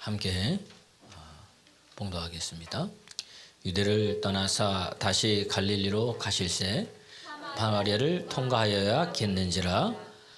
함께 봉독하겠습니다. 유대를 떠나사 다시 갈릴리로 가실새 사마리아를 통과하여야겠는지라.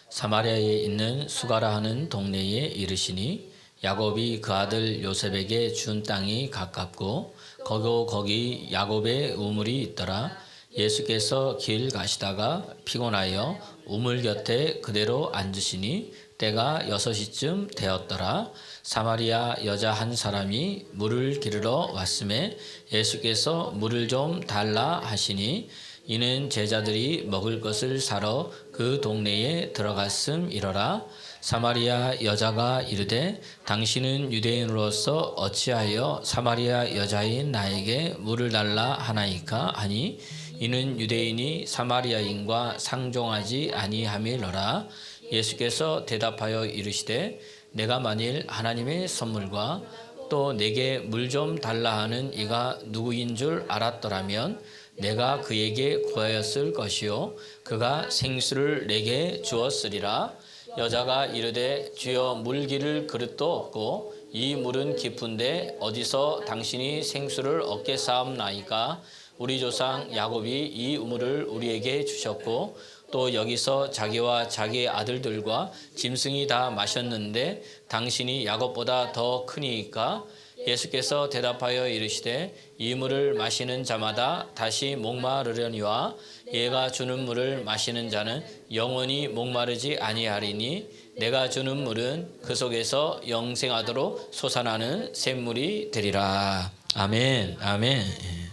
사마리아에 있는 수가라 하는 동네에 이르시니 야곱이 그 아들 요셉에게 준 땅이 가깝고 거기 야곱의 우물이 있더라. 예수께서 길 가시다가 피곤하여 우물 곁에 그대로 앉으시니 때가 6시쯤 되었더라. 사마리아 여자 한 사람이 물을 기르러 왔음에 예수께서 물을 좀 달라 하시니 이는 제자들이 먹을 것을 사러 그 동네에 들어갔음이러라. 사마리아 여자가 이르되 당신은 유대인으로서 어찌하여 사마리아 여자인 나에게 물을 달라 하나이까 하니 이는 유대인이 사마리아인과 상종하지 아니함이러라. 예수께서 대답하여 이르시되 내가 만일 하나님의 선물과 또 내게 물 좀 달라 하는 이가 누구인 줄 알았더라면 내가 그에게 구하였을 것이요 그가 생수를 내게 주었으리라. 여자가 이르되 주여 물 기를 그릇도 없고 이 물은 깊은데 어디서 당신이 생수를 얻겠사옵나이까. 우리 조상 야곱이 이 우물을 우리에게 주셨고 또 여기서 자기와 자기의 아들들과 짐승이 다 마셨는데 당신이 야곱보다 더 크니이까. 예수께서 대답하여 이르시되 이 물을 마시는 자마다 다시 목마르려니와 얘가 주는 물을 마시는 자는 영원히 목마르지 아니하리니 내가 주는 물은 그 속에서 영생하도록 솟아나는 샘물이 되리라. 아멘. 아멘. 예.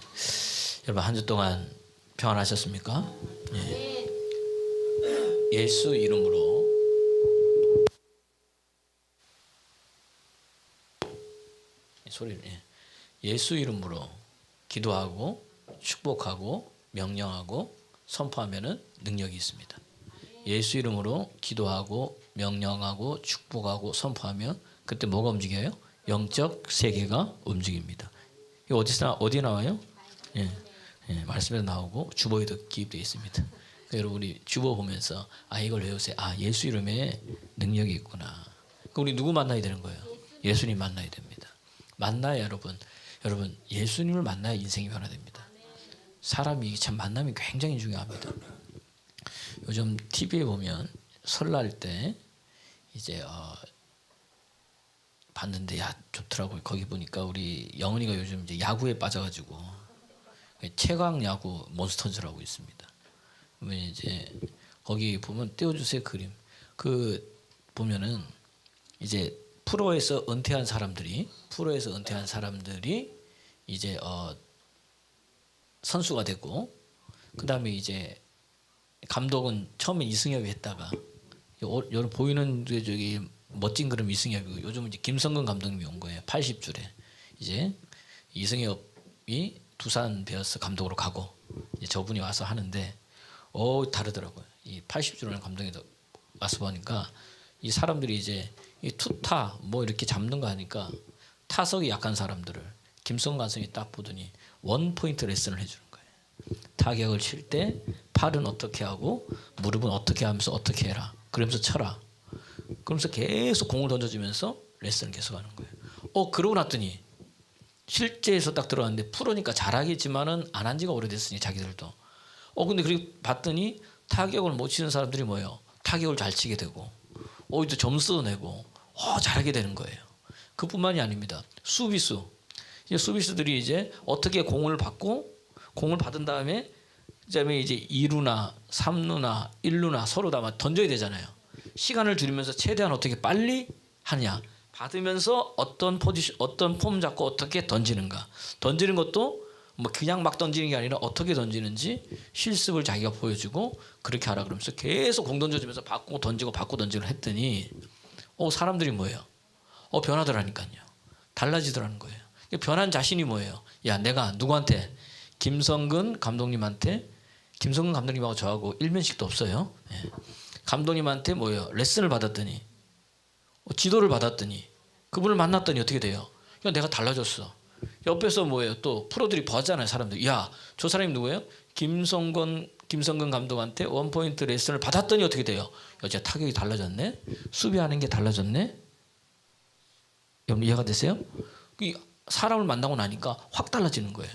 여러분 한 주 동안 평안하셨습니까? 예. 예수 이름으로 소리를 예수 이름으로 기도하고 축복하고 명령하고 선포하면은 능력이 있습니다. 예수 이름으로 기도하고 명령하고 축복하고 선포하면 그때 뭐가 움직여요? 영적 세계가 움직입니다. 이거 어디 나와요? 말씀에도 나오고 주보에도 기입되어 있습니다. 여러분이 주보 보면서 이걸 외우세요. 예수 이름에 능력이 있구나. 그럼 우리 누구 만나야 되는 거예요? 예수님 만나야 됩니다. 만나야 여러분 예수님을 만나야 인생이 변화됩니다. 사람이 참 만남이 굉장히 중요합니다. 요즘 TV에 보면 설날 때 이제 봤는데 좋더라고요. 거기 보니까 우리 영은이가 요즘 이제 야구에 빠져가지고 최강 야구 몬스터즈라고 있습니다. 그러면 이제 거기 보면 띄워주세요 그림. 그 보면은 이제 프로에서 은퇴한 사람들이 이제 선수가 됐고 그 다음에 이제 감독은 처음에 이승엽이 했다가 여기 보이는 저기 멋진 그림 이승엽이고 요즘 이제 김성근 감독님이 온 거예요. 80줄에 이제 이승엽이 두산 베어스 감독으로 가고 이제 저분이 와서 하는데 다르더라고요. 이 80줄에 감독이 와서 보니까 이 사람들이 이제 이 투타 뭐 이렇게 잡는 거 하니까 타석이 약한 사람들을 김성근 감독이 딱 보더니 원포인트 레슨을 해주는 거예요. 타격을 칠 때 팔은 어떻게 하고 무릎은 어떻게 하면서 어떻게 해라. 그러면서 쳐라. 그러면서 계속 공을 던져주면서 레슨을 계속하는 거예요. 그러고 났더니 실제에서 딱 들어갔는데 프로니까 잘하겠지만은 안 한 지가 오래됐으니 자기들도. 근데 그리고 봤더니 타격을 못 치는 사람들이 뭐예요? 타격을 잘 치게 되고 또 점수도 내고 잘하게 되는 거예요. 그뿐만이 아닙니다. 수비수들이 이제 어떻게 공을 받은 다음에 그다음에 이제 2루나 3루나 1루나 서로 다 던져야 되잖아요. 시간을 줄이면서 최대한 어떻게 빨리 하냐. 받으면서 어떤 폼 잡고 어떻게 던지는가. 던지는 것도 뭐 그냥 막 던지는 게 아니라 어떻게 던지는지 실습을 자기가 보여주고 그렇게 하라 그러면서 계속 공 던져주면서 받고 던지고 했더니 사람들이 뭐예요? 변하더라니까요. 달라지더라는 거예요. 변한 자신이 뭐예요? 내가 누구한테? 김성근 감독님하고 저하고 일면식도 없어요. 감독님한테 뭐예요? 레슨을 받았더니 지도를 받았더니 그분을 만났더니 어떻게 돼요? 내가 달라졌어. 옆에서 뭐예요? 또 프로들이 보잖아요. 사람들. 저 사람이 누구예요? 김성근 감독한테 원포인트 레슨을 받았더니 어떻게 돼요? 제 타격이 달라졌네. 수비하는 게 달라졌네. 여러분 이해가 되세요? 이 사람을 만나고 나니까 확 달라지는 거예요.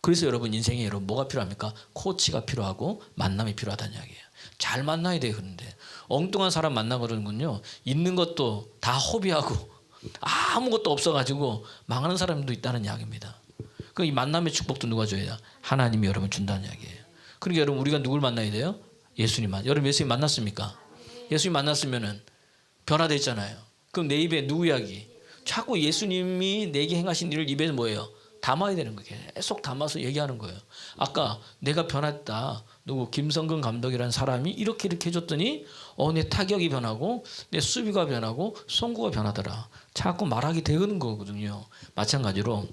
그래서 여러분 인생에 여러분 뭐가 필요합니까? 코치가 필요하고 만남이 필요하다는 이야기예요. 잘 만나야 돼요. 그런데 엉뚱한 사람 만나거든요. 있는 것도 다 허비하고 아무것도 없어가지고 망하는 사람도 있다는 이야기입니다. 그 이 만남의 축복도 누가 줘야? 하나님이 여러분 준다는 이야기예요. 그러니까 여러분 우리가 누굴 만나야 돼요? 예수님만. 여러분 예수님 만났습니까? 예수님 만났으면은 변화됐잖아요. 그럼 내 입에 누구 이야기? 자꾸 예수님이 내게 행하신 일을 입에 뭐예요? 담아야 되는 거예요. 계속 담아서 얘기하는 거예요. 아까 내가 변했다. 누구 김성근 감독이라는 사람이 이렇게 해줬더니 내 타격이 변하고 내 수비가 변하고 송구가 변하더라. 자꾸 말하게 되는 거거든요. 마찬가지로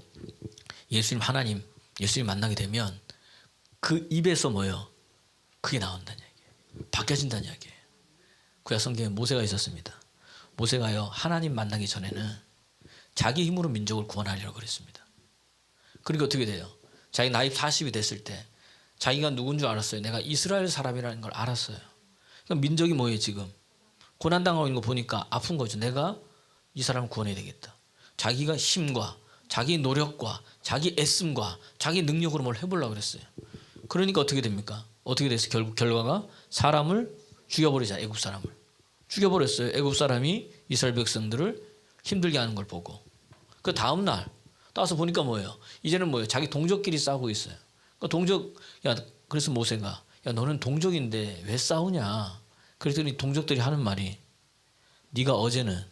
예수님 하나님 예수님 만나게 되면 그 입에서 뭐예요? 그게 나온다는 얘기예요. 바뀌어진다는 이야기예요. 구약 성경에 모세가 있었습니다. 모세가요 하나님 만나기 전에는 자기 힘으로 민족을 구원하려고 그랬습니다. 그러니까 어떻게 돼요? 자기 나이 40이 됐을 때 자기가 누군 줄 알았어요. 내가 이스라엘 사람이라는 걸 알았어요. 그러니까 민족이 뭐예요 지금? 고난당하고 있는 거 보니까 아픈 거죠. 내가 이 사람을 구원해야 되겠다. 자기가 힘과 자기 노력과 자기 애씀과 자기 능력으로 뭘 해보려고 그랬어요. 그러니까 어떻게 됩니까? 어떻게 돼서 결국 결과가 사람을 죽여버리자. 애굽 사람을 죽여버렸어요. 애굽 사람이 이스라엘 백성들을 힘들게 하는 걸 보고 그 다음 날 따서 보니까 뭐예요? 이제는 뭐예요? 자기 동족끼리 싸우고 있어요. 그래서 모세가 너는 동족인데 왜 싸우냐? 그랬더니 동족들이 하는 말이 네가 어제는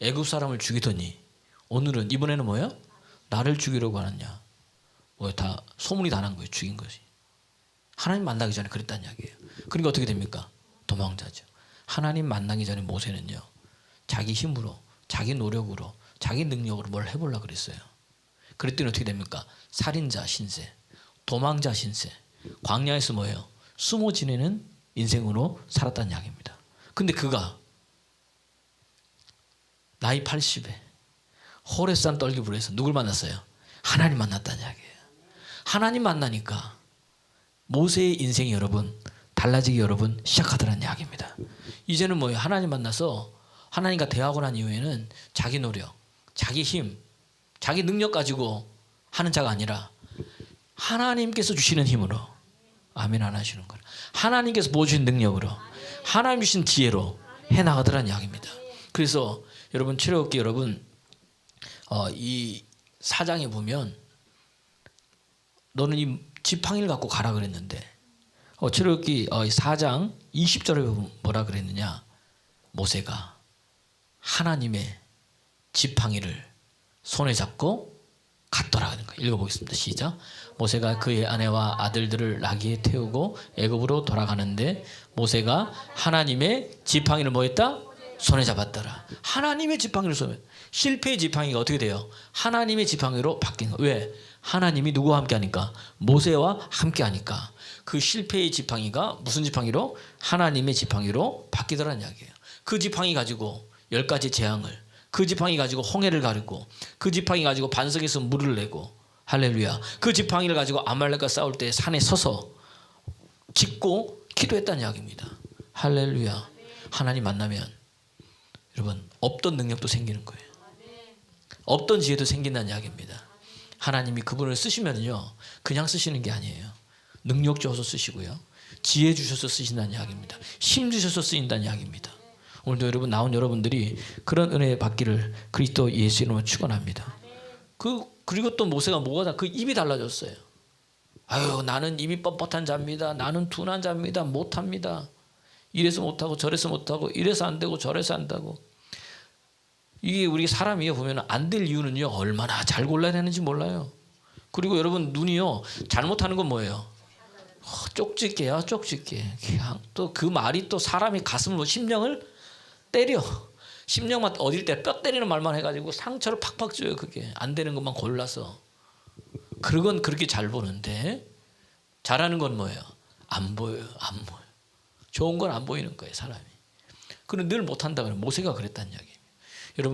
애굽 사람을 죽이더니 오늘은 이번에는 뭐예요? 나를 죽이려고 하느냐? 다 소문이 다 난 거예요. 죽인 것이. 하나님 만나기 전에 그랬다는 이야기예요. 그러니까 어떻게 됩니까? 도망자죠. 하나님 만나기 전에 모세는요. 자기 힘으로 자기 노력으로 자기 능력으로 뭘 해보려고 그랬어요. 그랬더니 어떻게 됩니까? 살인자 신세, 도망자 신세, 광야에서 뭐예요? 숨어 지내는 인생으로 살았다는 이야기입니다. 근데 그가 나이 80에 호레산 떨기불에서 누굴 만났어요? 하나님 만났다는 이야기예요. 하나님 만나니까 모세의 인생이 여러분 달라지기 여러분 시작하더라는 이야기입니다. 이제는 뭐예요? 하나님 만나서 하나님과 대화하고 난 이후에는 자기 노력, 자기 힘, 자기 능력 가지고 하는 자가 아니라 하나님께서 주시는 힘으로 아멘 안 하시는 거예요. 하나님께서 보여주신 능력으로 하나님 주신 지혜로 해나가더라는 이야기입니다. 그래서 여러분 출애굽기 여러분 이 4장에 보면 너는 이 지팡이를 갖고 가라 그랬는데 출애굽기 4장 20절에 보면 뭐라 그랬느냐? 모세가 하나님의 지팡이를 손에 잡고 갔더라 하는 거예요. 읽어보겠습니다. 시작. 모세가 그의 아내와 아들들을 나귀에 태우고 애굽으로 돌아가는데 모세가 하나님의 지팡이를 뭐 했다? 손에 잡았더라. 하나님의 지팡이를 손에. 실패의 지팡이가 어떻게 돼요? 하나님의 지팡이로 바뀐 거예요. 왜? 하나님이 누구와 함께 하니까? 모세와 함께 하니까. 그 실패의 지팡이가 무슨 지팡이로? 하나님의 지팡이로 바뀌더라는 이야기예요. 그 지팡이 가지고 10가지 재앙을, 그 지팡이 가지고 홍해를 가르고, 그 지팡이 가지고 반석에서 물을 내고, 할렐루야. 그 지팡이를 가지고 아말렉과 싸울 때 산에 서서 짚고 기도했다는 이야기입니다. 할렐루야. 하나님 만나면 여러분 없던 능력도 생기는 거예요. 없던 지혜도 생긴다는 이야기입니다. 하나님이 그분을 쓰시면요 그냥 쓰시는 게 아니에요. 능력 주셔서 쓰시고요, 지혜 주셔서 쓰신다는 이야기입니다. 힘 주셔서 쓰인다는 이야기입니다. 오늘도 여러분 나온 여러분들이 그런 은혜 받기를 그리스도 예수 이름으로 축원합니다. 그리고 또 모세가 뭐가 그 입이 달라졌어요. 아유 나는 입이 뻣뻣한 자입니다. 나는 둔한 자입니다. 못합니다. 이래서 못하고 저래서 못하고 이래서 안 되고 저래서 안다고. 이게 우리 사람이요 보면 안 될 이유는요 얼마나 잘 골라야 되는지 몰라요. 그리고 여러분 눈이요 잘못하는 건 뭐예요? 쪽집게야 쪽집게. 그냥 또 그 말이 또 사람의 가슴을 심령을 때려. 심령만 어딜 때 뼈 때리는 말만 해가지고 상처를 팍팍 줘요. 그게 안 되는 것만 골라서. 그건 그렇게 잘 보는데 잘하는 건 뭐예요? 안 보여요. 안 보여. 좋은 건 안 보이는 거예요 사람이. 그는 늘 못한다 그러면 모세가 그랬다는 이야기예요.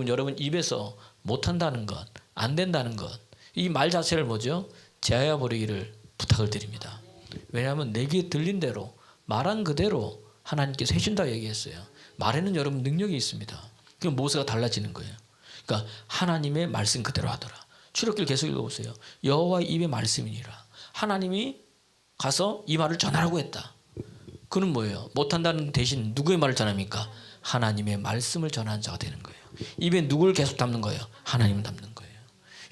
여러분 입에서 못한다는 것, 안 된다는 것, 이 말 자체를 뭐죠? 제하여 버리기를 부탁을 드립니다. 왜냐하면 내게 들린 대로 말한 그대로 하나님께서 해준다 얘기했어요. 말에는 여러분 능력이 있습니다. 그럼 모세가 달라지는 거예요. 그러니까 하나님의 말씀 그대로 하더라. 출애굽기를 계속 읽어보세요. 여호와의 입의 말씀이니라. 하나님이 가서 이 말을 전하라고 했다. 그는 뭐예요? 못한다는 대신 누구의 말을 전합니까? 하나님의 말씀을 전하는 자가 되는 거예요. 입에 누구를 계속 담는 거예요? 하나님을 담는 거예요.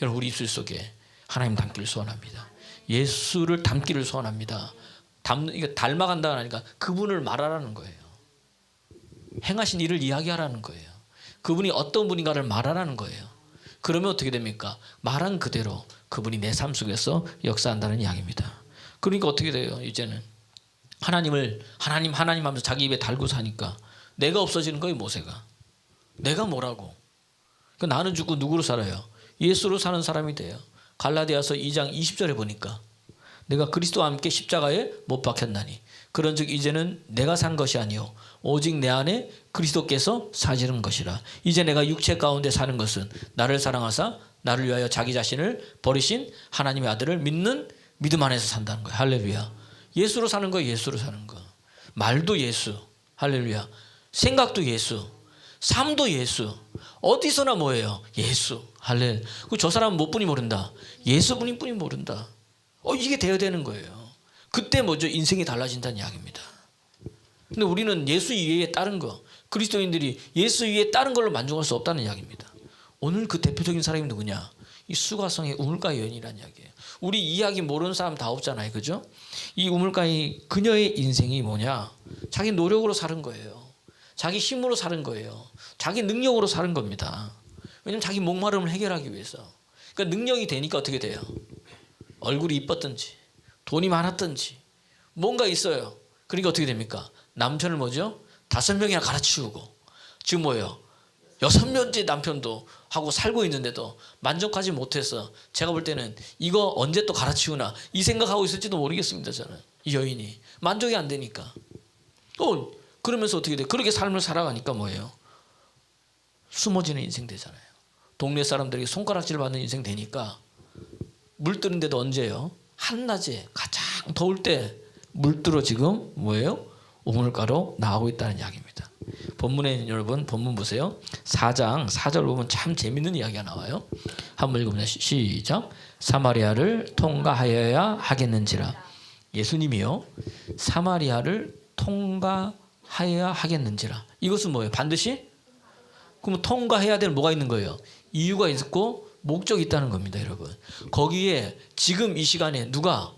여러분 우리 입술 속에 하나님 담기를 소원합니다. 예수를 담기를 소원합니다. 이거 닮아간다 하니까 그분을 말하라는 거예요. 행하신 일을 이야기하라는 거예요. 그분이 어떤 분인가를 말하라는 거예요. 그러면 어떻게 됩니까? 말한 그대로 그분이 내 삶 속에서 역사한다는 이야기입니다. 그러니까 어떻게 돼요? 이제는 하나님 하면서 자기 입에 달고 사니까 내가 없어지는 거예요. 모세가. 내가 뭐라고? 그러니까 나는 죽고 누구로 살아요? 예수로 사는 사람이 돼요. 갈라디아서 2장 20절에 보니까 내가 그리스도와 함께 십자가에 못 박혔나니 그런즉 이제는 내가 산 것이 아니요 오직 내 안에 그리스도께서 사시는 것이라. 이제 내가 육체 가운데 사는 것은 나를 사랑하사 나를 위하여 자기 자신을 버리신 하나님의 아들을 믿는 믿음 안에서 산다는 거예요. 할렐루야. 예수로 사는 거예요. 예수로 사는 거. 말도 예수. 할렐루야. 생각도 예수. 삶도 예수. 어디서나 뭐예요? 예수. 할렐. 저 사람은 못 뿐이 모른다. 예수뿐인 뿐이 모른다. 이게 되어야 되는 거예요. 그때 뭐죠? 인생이 달라진다는 이야기입니다. 근데 우리는 예수 이외에 다른 거, 그리스도인들이 예수 이외에 다른 걸로 만족할 수 없다는 이야기입니다. 오늘 그 대표적인 사람이 누구냐? 이 수가성의 우물가 여인이라는 이야기예요. 우리 이야기 모르는 사람 다 없잖아요. 그죠? 이 우물가의 그녀의 인생이 뭐냐? 자기 노력으로 사는 거예요. 자기 힘으로 사는 거예요. 자기 능력으로 사는 겁니다. 왜냐하면 자기 목마름을 해결하기 위해서. 그러니까 능력이 되니까 어떻게 돼요? 얼굴이 이뻤든지 돈이 많았든지 뭔가 있어요. 그러니까 어떻게 됩니까? 남편을 뭐죠? 5명이나 갈아치우고 지금 뭐예요? 6년째 남편도 하고 살고 있는데도 만족하지 못해서 제가 볼 때는 이거 언제 또 갈아치우나 이 생각하고 있을지도 모르겠습니다. 저는 이 여인이 만족이 안 되니까 그러면서 어떻게 돼요? 그렇게 삶을 살아가니까 뭐예요? 숨어지는 인생 되잖아요. 동네 사람들에게 손가락질 받는 인생 되니까 물뜨는데도 언제요? 한낮에 가장 더울 때 물들어 지금 뭐예요? 우물가로 나오고 있다는 이야기입니다. 본문에 여러분 본문 보세요. 4장 4절 보면 참 재밌는 이야기가 나와요. 한번 읽어보자. 시작. 사마리아를 통과하여야 하겠는지라. 예수님이요. 사마리아를 통과하여야 하겠는지라. 이것은 뭐예요? 반드시? 그럼 통과해야 될 뭐가 있는 거예요? 이유가 있고 목적이 있다는 겁니다. 여러분. 거기에 지금 이 시간에 누가?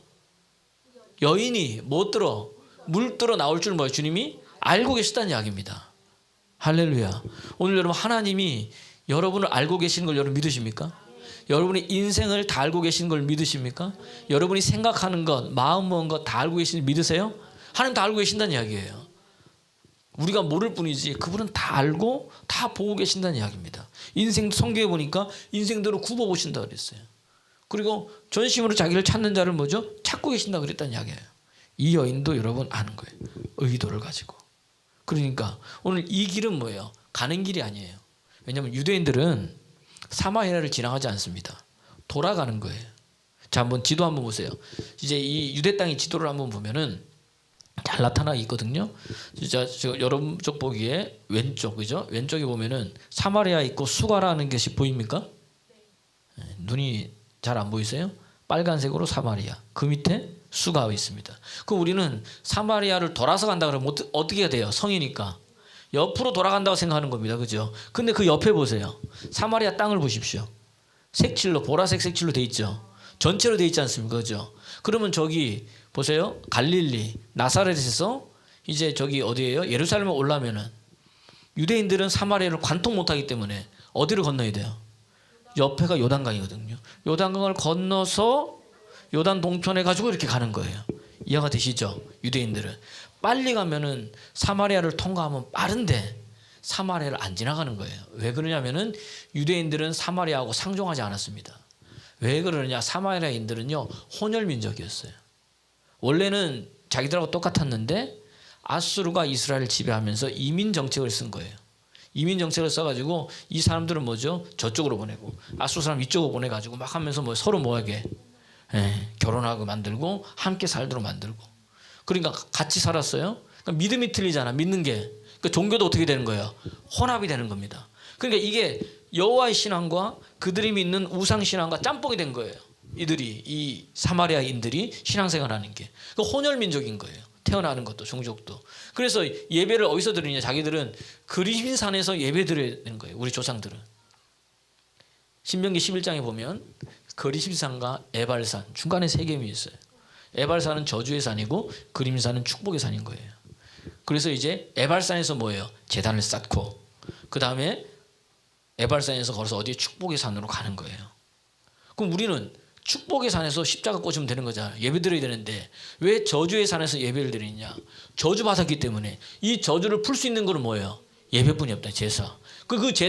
여인이 못 들어 물 들어 나올 줄 뭐예요? 주님이 알고 계시다는 이야기입니다. 할렐루야. 오늘 여러분 하나님이 여러분을 알고 계시는 걸 여러분 믿으십니까? 여러분의 인생을 다 알고 계시는 걸 믿으십니까? 여러분이 생각하는 것, 마음 먹은 것 다 알고 계시는 믿으세요? 하나님 다 알고 계신다는 이야기예요. 우리가 모를 뿐이지 그분은 다 알고 다 보고 계신다는 이야기입니다. 인생도 성경에 보니까 인생대로 굽어보신다 그랬어요. 그리고 전심으로 자기를 찾는 자를 뭐죠? 찾고 계신다 그랬다는 이야기예요. 이 여인도 여러분 아는 거예요. 의도를 가지고. 그러니까 오늘 이 길은 뭐예요? 가는 길이 아니에요. 왜냐하면 유대인들은 사마리아를 지나가지 않습니다. 돌아가는 거예요. 자, 한번 지도 한번 보세요. 이제 이 유대 땅의 지도를 한번 보면은 잘 나타나 있거든요. 진짜 여러분 쪽 보기에 왼쪽, 그죠? 왼쪽에 보면은 사마리아 있고 수가라는 것이 보입니까? 네, 눈이 잘 안 보이세요? 빨간색으로 사마리아. 그 밑에 수가 있습니다. 그럼 우리는 사마리아를 돌아서 간다 그러면 어떻게 해야 돼요? 성이니까 옆으로 돌아간다고 생각하는 겁니다. 그죠? 근데 그 옆에 보세요. 사마리아 땅을 보십시오. 색칠로, 보라색 색칠로 돼 있죠. 전체로 돼 있지 않습니까? 그죠? 그러면 저기 보세요. 갈릴리, 나사렛에서 이제 저기 어디예요? 예루살렘에 올라면은 유대인들은 사마리아를 관통 못하기 때문에 어디를 건너야 돼요? 옆에가 요단강이거든요. 요단강을 건너서 요단 동편에 가지고 이렇게 가는 거예요. 이해가 되시죠? 유대인들은 빨리 가면은 사마리아를 통과하면 빠른데 사마리아를 안 지나가는 거예요. 왜 그러냐면은 유대인들은 사마리아하고 상종하지 않았습니다. 왜 그러느냐? 사마리아인들은요 혼혈 민족이었어요. 원래는 자기들하고 똑같았는데 아수르가 이스라엘을 지배하면서 이민 정책을 쓴 거예요. 이민 정책을 써가지고 이 사람들은 뭐죠? 저쪽으로 보내고 아수르 사람 이쪽으로 보내가지고 막 하면서 뭐 서로 뭐하게 결혼하고 만들고 함께 살도록 만들고 그러니까 같이 살았어요. 그러니까 믿음이 틀리잖아. 믿는 게. 그러니까 종교도 어떻게 되는 거예요? 혼합이 되는 겁니다. 그러니까 이게 여호와의 신앙과 그들이 믿는 우상 신앙과 짬뽕이 된 거예요. 이들이 이 사마리아인들이 신앙생활하는 게 그 혼혈 민족인 거예요. 태어나는 것도 종족도. 그래서 예배를 어디서 드리냐? 자기들은 그림산에서 예배 드려야 되는 거예요. 우리 조상들은. 신명기 11장에 보면 그림산과 에발산 중간에 세 개임이 있어요. 에발산은 저주의 산이고 그림산은 축복의 산인 거예요. 그래서 이제 에발산에서 뭐예요? 제단을 쌓고 그 다음에 에발산에서 걸어서 어디에 축복의 산으로 가는 거예요. 그럼 우리는 축복의 산에서 십자가 꽂으면 되는 거잖아요. 예배 드려야 되는데 왜 저주의 산에서 예배를 드리냐? 저주받았기 때문에. 이 저주를 풀 수 있는 건 뭐예요? 예배뿐이 없다. 제사.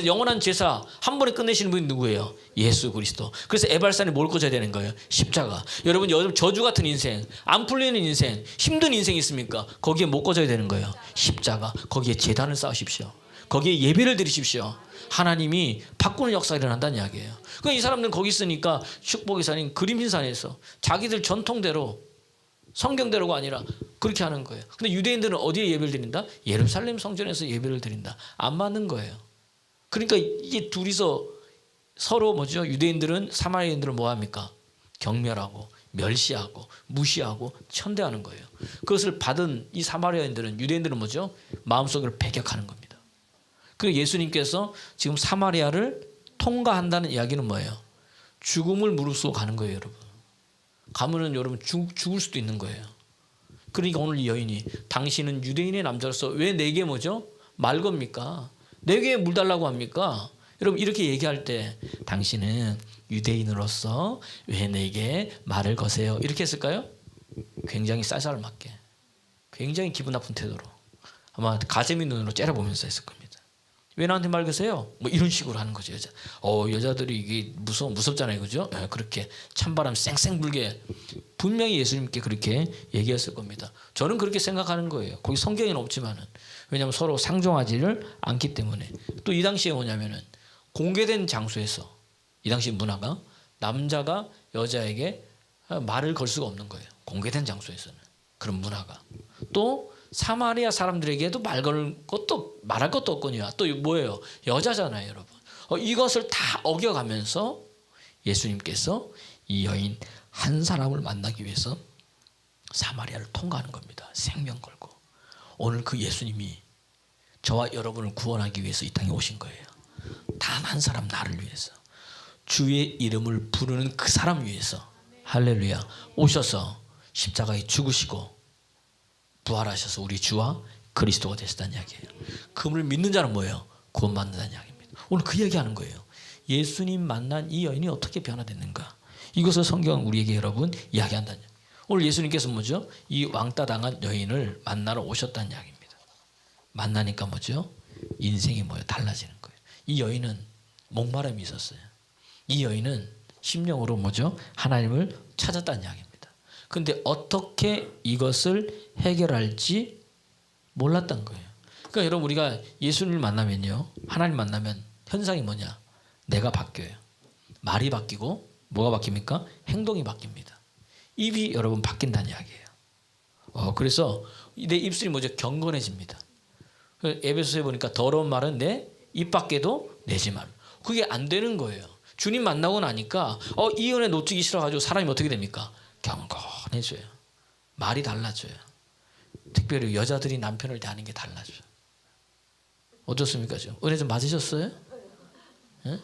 영원한 제사 한 번에 끝내시는 분이 누구예요? 예수 그리스도. 그래서 에발산에 뭘 꽂아야 되는 거예요? 십자가. 여러분 저주 같은 인생, 안 풀리는 인생, 힘든 인생이 있습니까? 거기에 못 꽂아야 되는 거예요? 십자가. 거기에 제단을 쌓으십시오. 거기에 예배를 드리십시오. 하나님이 바꾸는 역사가 일어난다는 이야기예요. 그러니까 이 사람들은 거기 있으니까 축복의 산인 그림산에서 자기들 전통대로 성경대로가 아니라 그렇게 하는 거예요. 근데 유대인들은 어디에 예배를 드린다? 예루살렘 성전에서 예배를 드린다. 안 맞는 거예요. 그러니까 이게 둘이서 서로 뭐죠? 유대인들은 사마리아인들을 뭐 합니까? 경멸하고 멸시하고 무시하고 천대하는 거예요. 그것을 받은 이 사마리아인들은 유대인들은 뭐죠? 마음속으로 배격하는 겁니다. 그리고 예수님께서 지금 사마리아를 통과한다는 이야기는 뭐예요? 죽음을 무릅쓰고 가는 거예요, 여러분. 가면은 여러분 죽을 수도 있는 거예요. 그러니까 오늘 이 여인이 당신은 유대인의 남자로서 왜 내게 뭐죠? 말 겁니까? 내게 물 달라고 합니까? 여러분 이렇게 얘기할 때 당신은 유대인으로서 왜 내게 말을 거세요? 이렇게 했을까요? 굉장히 쌀쌀 맞게, 굉장히 기분 나쁜 태도로 아마 가재미 눈으로 째려보면서 했을 겁니다. 왜 나한테 말 거세요? 뭐 이런 식으로 하는 거죠. 여자들이 이게 무섭잖아요, 그죠? 그렇게 찬바람 쌩쌩 불게 분명히 예수님께 그렇게 얘기했을 겁니다. 저는 그렇게 생각하는 거예요. 거기 성경에는 없지만은 왜냐하면 서로 상종하지를 않기 때문에. 또 이 당시에 뭐냐면은 공개된 장소에서 이 당시 문화가 남자가 여자에게 말을 걸 수가 없는 거예요. 공개된 장소에서는 그런 문화가. 또 사마리아 사람들에게도 말할 것도 없거니와 또 뭐예요? 여자잖아요, 여러분. 이것을 다 어겨가면서 예수님께서 이 여인 한 사람을 만나기 위해서 사마리아를 통과하는 겁니다. 생명 걸고. 오늘 그 예수님이 저와 여러분을 구원하기 위해서 이 땅에 오신 거예요. 단 한 사람, 나를 위해서. 주의 이름을 부르는 그 사람 위해서. 할렐루야. 오셔서 십자가에 죽으시고 부활하셔서 우리 주와 그리스도가 되셨다는 이야기예요. 그분을 믿는 자는 뭐예요? 구원받는다는 이야기입니다. 오늘 그 얘기하는 거예요. 예수님 만난 이 여인이 어떻게 변화됐는가? 이것을 성경은 우리에게 여러분 이야기한다는 이야기예요. 오늘 예수님께서 뭐죠? 이 왕따 당한 여인을 만나러 오셨다는 이야기입니다. 만나니까 뭐죠? 인생이 뭐예요? 달라지는 거예요. 이 여인은 목마름이 있었어요. 이 여인은 심령으로 뭐죠? 하나님을 찾았다는 이야기입니다. 근데 어떻게 이것을 해결할지 몰랐던 거예요. 그러니까 여러분 우리가 예수님을 만나면요, 하나님 만나면 현상이 뭐냐? 내가 바뀌어요. 말이 바뀌고 뭐가 바뀝니까? 행동이 바뀝니다. 입이 여러분 바뀐다는 이야기예요. 그래서 내 입술이 뭐죠? 경건해집니다. 에베소서에 보니까 더러운 말은 내 입 밖에도 내지 말. 그게 안 되는 거예요. 주님 만나고 나니까 이 은혜 놓치기 싫어가지고 사람이 어떻게 됩니까? 경건해져요. 말이 달라져요. 특별히 여자들이 남편을 대하는 게 달라져요. 어떻습니까? 은혜 좀 맞으셨어요? 네?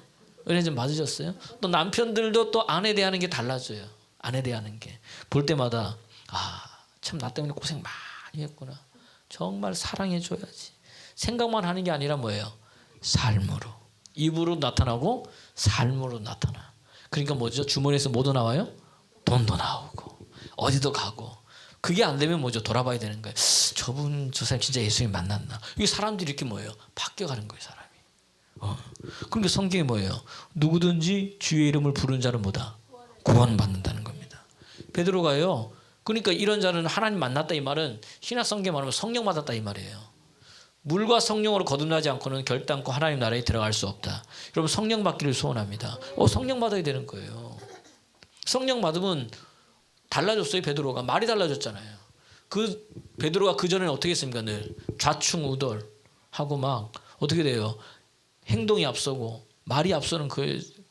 은혜 좀 맞으셨어요? 또 남편들도 또 아내 대하는 게 달라져요. 아내 대하는 게. 볼 때마다 참 나 때문에 고생 많이 했구나. 정말 사랑해줘야지. 생각만 하는 게 아니라 뭐예요? 삶으로. 입으로 나타나고 삶으로 나타나. 그러니까 뭐죠? 주머니에서 뭐도 나와요? 돈도 나오고 어디도 가고. 그게 안 되면 뭐죠? 돌아봐야 되는 거예요. 저 사람 진짜 예수님 만났나? 이게 사람들이 이렇게 뭐예요? 바뀌어가는 거예요, 사람이. 그러니까 성경이 뭐예요? 누구든지 주의 이름을 부르는 자는 뭐다? 구원받는다는 겁니다. 베드로가요. 그러니까 이런 자는 하나님 만났다 이 말은 신약 성경 말하면 성령 받았다 이 말이에요. 물과 성령으로 거듭나지 않고는 결단코 하나님 나라에 들어갈 수 없다. 여러분 성령 받기를 소원합니다. 성령 받아야 되는 거예요. 성령 받으면 달라졌어요. 베드로가 말이 달라졌잖아요. 그 베드로가 그 전에는 어떻게 했습니까? 늘 좌충우돌하고 막 어떻게 돼요? 행동이 앞서고 말이 앞서는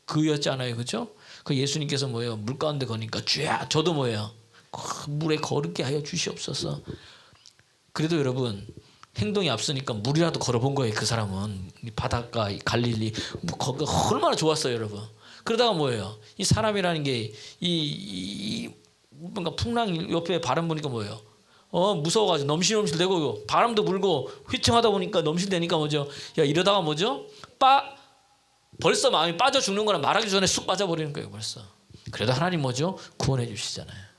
그였잖아요, 그렇죠? 그 예수님께서 뭐예요? 물 가운데 거니까 주야, 저도 뭐예요? 물에 거르게 하여 주시옵소서. 그래도 여러분 행동이 앞서니까 물이라도 걸어본 거예요. 그 사람은 바닷가 갈릴리 거기가 얼마나 좋았어요, 여러분. 그러다가 뭐예요? 이 사람이라는 게 뭔가 풍랑 옆에 바람 보니까 뭐예요? 무서워가지고 넘실넘실대고 바람도 불고 휘청하다 보니까 넘실대니까 뭐죠? 야, 이러다가 뭐죠? 벌써 마음이 빠져 죽는 거나 말하기 전에 쑥 빠져버리는 거예요, 벌써. 그래도 하나님 뭐죠? 구원해 주시잖아요.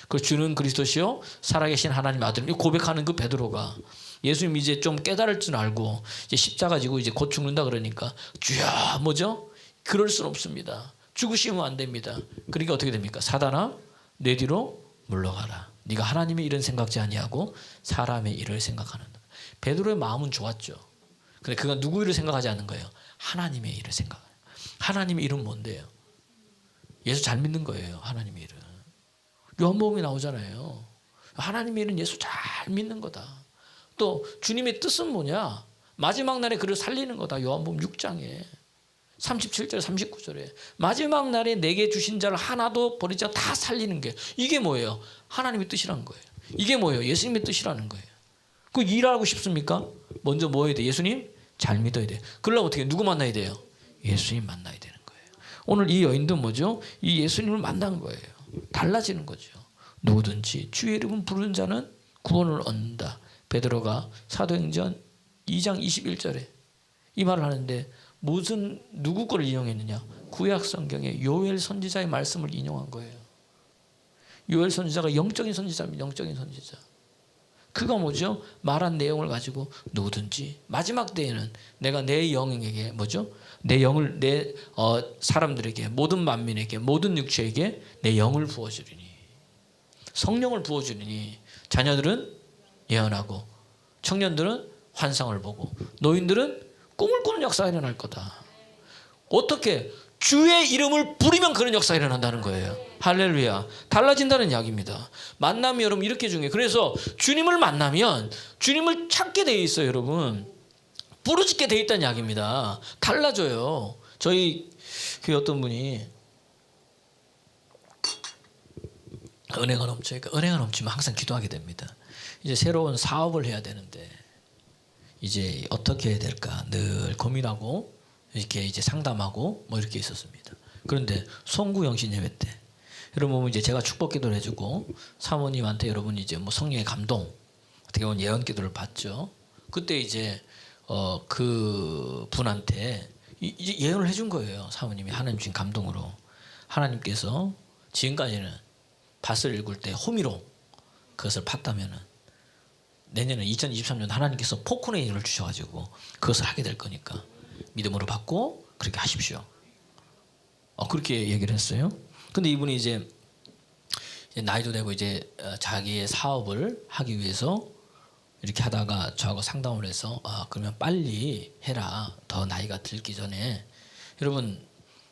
그 주는 그리스도시요 살아계신 하나님 아들, 고백하는 그 베드로가 예수님 이제 좀 깨달을 줄 알고 이제 십자가 지고 이제 곧 죽는다 그러니까 주야, 뭐죠? 그럴 수는 없습니다. 죽으시면 안 됩니다. 그러니까 어떻게 됩니까? 사단아, 내 뒤로 물러가라. 네가 하나님의 일은 생각지 아니하고 사람의 일을 생각하는다. 베드로의 마음은 좋았죠. 근데 그가 누구 일을 생각하지 않는 거예요? 하나님의 일을 생각해요. 하나님의 일은 뭔데요? 예수 잘 믿는 거예요. 하나님의 일은. 요한복음이 나오잖아요. 하나님의 일은 예수 잘 믿는 거다. 또 주님의 뜻은 뭐냐? 마지막 날에 그를 살리는 거다. 요한복음 6장에 37절 39절에 마지막 날에 내게 주신 자를 하나도 버리지 않고 다 살리는 게 이게 뭐예요? 하나님의 뜻이라는 거예요. 이게 뭐예요? 예수님의 뜻이라는 거예요. 그 일하고 싶습니까? 먼저 뭐 해야 돼? 예수님 잘 믿어야 돼. 그러려면 어떻게 누구 만나야 돼요? 예수님 만나야 되는 거예요. 오늘 이 여인도 뭐죠? 이 예수님을 만난 거예요. 달라지는 거죠. 누구든지 주의 이름을 부르는 자는 구원을 얻는다. 베드로가 사도행전 2장 21절에 이 말을 하는데 누구 거를 인용했느냐? 구약 성경의 요엘 선지자의 말씀을 인용한 거예요. 요엘 선지자가 영적인 선지자입니다. 영적인 선지자. 그가 뭐죠? 말한 내용을 가지고 누구든지 마지막 때에는 내가 내 영에게 뭐죠? 내 영을 사람들에게 모든 만민에게 모든 육체에게 내 영을 부어주리니 성령을 부어주리니 자녀들은 예언하고 청년들은 환상을 보고 노인들은 꿈을 꾸는 역사가 일어날 거다. 어떻게? 주의 이름을 부르면 그런 역사가 일어난다는 거예요. 할렐루야. 달라진다는 이야기입니다. 만남이 여러분 이렇게 중요해요. 그래서 주님을 만나면 주님을 찾게 되어 있어요, 여러분. 부르짖게 되어 있다는 이야기입니다. 달라져요. 저희 교회 어떤 분이 은혜가 넘치니까 은혜가 넘치면 항상 기도하게 됩니다. 이제 새로운 사업을 해야 되는데 이제 어떻게 해야 될까 늘 고민하고 이렇게 이제 상담하고 뭐 이렇게 있었습니다. 그런데 송구영신 예배 때 여러분 보면 이제 제가 축복 기도를 해주고 사모님한테 여러분 이제 뭐 성령의 감동 어떻게 보면 예언 기도를 받죠. 그때 이제 그 분한테 이제 예언을 해준 거예요. 사모님이 하나님 주신 감동으로 하나님께서 지금까지는 밭을 일굴 때 호미로 그것을 팠다면은 내년에 2023년 하나님께서 포크의 일을 주셔가지고 그것을 하게 될 거니까 믿음으로 받고 그렇게 하십시오. 그렇게 얘기를 했어요. 근데 이분이 이제 나이도 되고 이제 자기의 사업을 하기 위해서 이렇게 하다가 저하고 상담을 해서 그러면 빨리 해라. 더 나이가 들기 전에. 여러분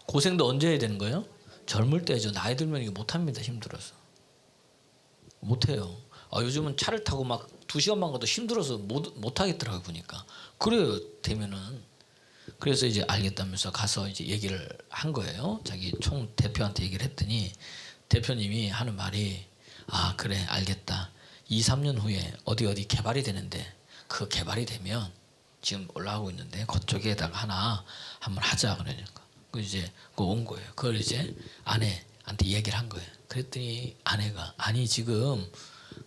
고생도 언제 해야 되는 거예요? 젊을 때죠. 나이 들면 이거 못합니다. 힘들어서. 못해요. 요즘은 차를 타고 막 2시간만 가도 힘들어서 못 하겠더라고요. 보니까. 그래요. 되면은. 그래서 이제 알겠다면서 가서 이제 얘기를 한 거예요. 자기 총 대표한테 얘기를 했더니 대표님이 하는 말이 그래 알겠다. 2, 3년 후에 어디 개발이 되는데 그 개발이 되면 지금 올라가고 있는데 그쪽에다가 하나 한번 하자 그러니까. 그 이제 그 온 거예요. 그걸 이제 아내한테 얘기를 한 거예요. 그랬더니 아내가 아니 지금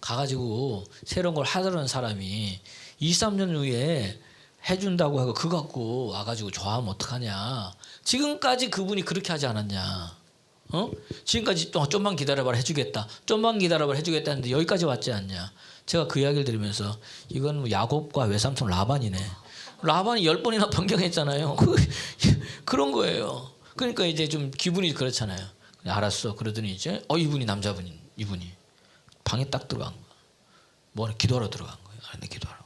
가가지고 새로운 걸 하려는 사람이 2, 3년 후에 해준다고 하고 그거 갖고 와가지고 좋아하면 어떡하냐. 지금까지 그분이 그렇게 하지 않았냐. 지금까지 좀만 기다려봐라 해주겠다. 좀만 기다려봐라 해주겠다 했는데 여기까지 왔지 않냐. 제가 그 이야기를 들으면서 이건 뭐 야곱과 외삼촌 라반이네. 라반이 10번이나 변경했잖아요. 그런 거예요. 그러니까 이제 좀 기분이 그렇잖아요. 알았어. 그러더니 이제 이분이 남자분이 이분이 방에 딱 들어간 거야. 뭐 기도하러 들어간 거예요. 근데 기도하러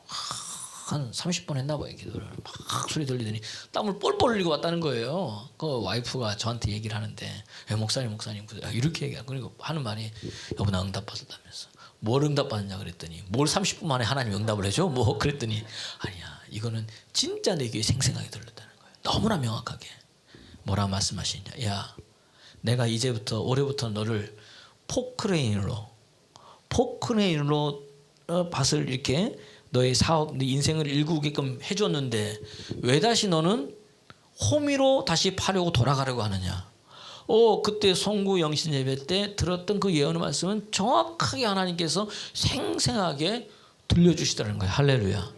한 30번 했나 봐요. 기도를 막 소리 들리더니 땀을 뻘뻘 흘리고 왔다는 거예요. 그 와이프가 저한테 얘기를 하는데 목사님 이렇게 얘기하고 그리고 하는 말이 여보 나 응답 받았다면서. 뭘 응답 받았냐 그랬더니 뭘 30분 만에 하나님 응답을 해줘? 뭐 그랬더니 아니야 이거는 진짜 내 귀에 생생하게 들렸다는 거예요. 너무나 명확하게 뭐라 말씀하시냐. 야, 내가 이제부터 올해부터 너를 포크레인으로 밭을 이렇게 너의 사업, 네 인생을 일구게끔 해줬는데 왜 다시 너는 호미로 다시 파려고 돌아가려고 하느냐. 그때 송구 영신 예배 때 들었던 그 예언의 말씀은 정확하게 하나님께서 생생하게 들려주시더라는 거예요. 할렐루야.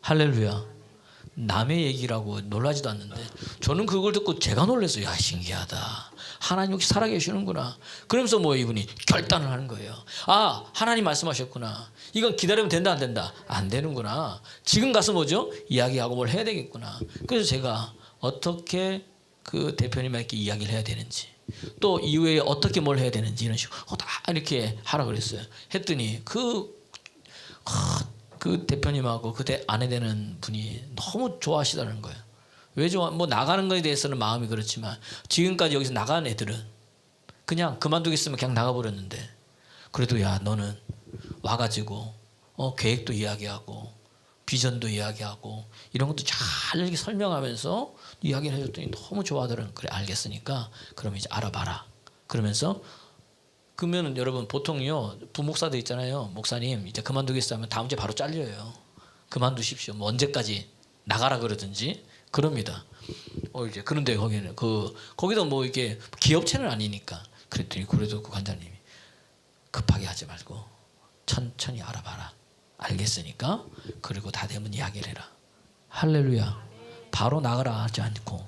할렐루야. 남의 얘기라고 놀라지도 않는데 저는 그걸 듣고 제가 놀랐어요. 야, 신기하다. 하나님 역시 살아계시는구나. 그러면서 뭐 이분이 결단을 하는 거예요. 아, 하나님 말씀하셨구나. 이건 기다리면 된다 안 된다? 안 되는구나. 지금 가서 뭐죠? 이야기하고 뭘 해야 되겠구나. 그래서 제가 어떻게 그 대표님에게 이야기를 해야 되는지 또 이후에 어떻게 뭘 해야 되는지 이런 식으로 다 이렇게 하라 그랬어요. 했더니 그 대표님하고 그때 아내 되는 분이 너무 좋아하시다는 거예요. 왜 좋아? 뭐 나가는 거에 대해서는 마음이 그렇지만 지금까지 여기서 나간 애들은 그냥 그만두겠으면 그냥 나가버렸는데 그래도 야, 너는 와가지고 계획도 이야기하고 비전도 이야기하고 이런 것도 잘 이렇게 설명하면서 이야기를 해줬더니 너무 좋아하더라고요. 그래, 알겠으니까 그럼 이제 알아봐라. 그러면서 그러면 여러분 보통요 부목사들 있잖아요. 목사님 이제 그만두겠어 하면 다음 주에 바로 잘려요. 그만두십시오. 뭐 언제까지 나가라 그러든지 그럽니다. 이제 그런데 거기는 거기도 뭐 이게 기업체는 아니니까 그랬더니 그래도 그 관장님이 급하게 하지 말고 천천히 알아봐라. 알겠으니까 그리고 다 되면 이야기를 해라. 할렐루야. 바로 나가라 하지 않고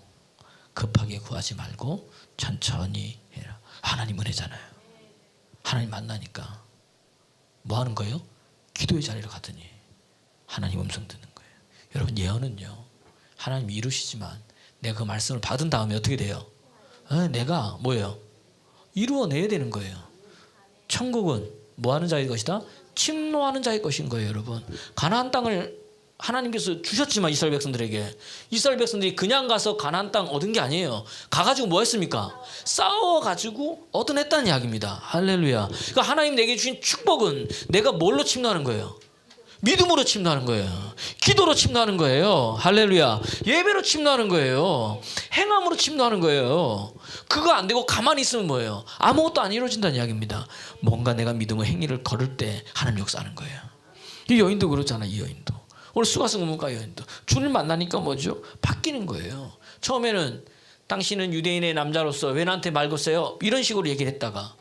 급하게 구하지 말고 천천히 해라. 하나님 은혜잖아요. 하나님 만나니까 뭐 하는 거예요? 기도의 자리로 갔더니 하나님 음성 듣는 거예요. 여러분 예언은요 하나님 이루시지만 내가 그 말씀을 받은 다음에 어떻게 돼요? 내가 뭐예요? 이루어내야 되는 거예요. 천국은 뭐 하는 자의 것이다? 침노하는 자의 것인 거예요. 여러분 가나안 땅을 하나님께서 주셨지만 이스라엘 백성들이 그냥 가서 가나안 땅 얻은 게 아니에요. 가가지고 뭐 했습니까? 싸워가지고 얻어냈다는 이야기입니다. 할렐루야. 그러니까 하나님 내게 주신 축복은 내가 뭘로 침노하는 거예요? 믿음으로 침노하는 거예요. 기도로 침노하는 거예요. 할렐루야. 예배로 침노하는 거예요. 행함으로 침노하는 거예요. 그거 안 되고 가만히 있으면 뭐예요? 아무것도 안 이루어진다는 이야기입니다. 뭔가 내가 믿음의 행위를 걸을 때 하나님 역사하는 거예요. 이 여인도 그렇잖아. 이 여인도 오늘 수가성 문과 여인도 주를 만나니까 뭐죠? 바뀌는 거예요. 처음에는 당신은 유대인의 남자로서 왜 나한테 말 걸었어요? 이런 식으로 얘기를 했다가